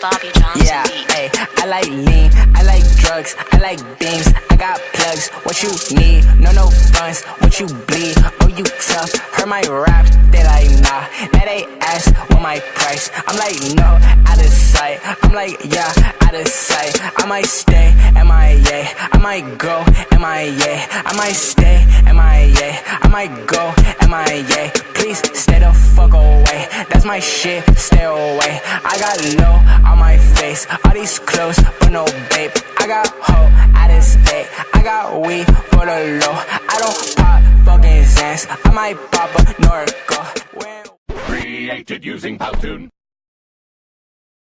Bobby Johnson Yeah, beat. hey, I like lean, I like drugs, I like beams, I got plugs, what you need, no funds, what you bleed, oh you tough, heard my raps, they like nah, now they ask what my price, I'm like no, out of sight, I'm like yeah, out of sight, I might stay, MIA, I might go, MIA, I might stay, MIA, I might go, MIA, please stay the fuck away, that's my shit, stay away, I got low on my face, all these clothes, but no babe, I got hoe out of state, I got weed for the low, I don't pop fucking Xans, I might pop a Norco. Created using Powtoon.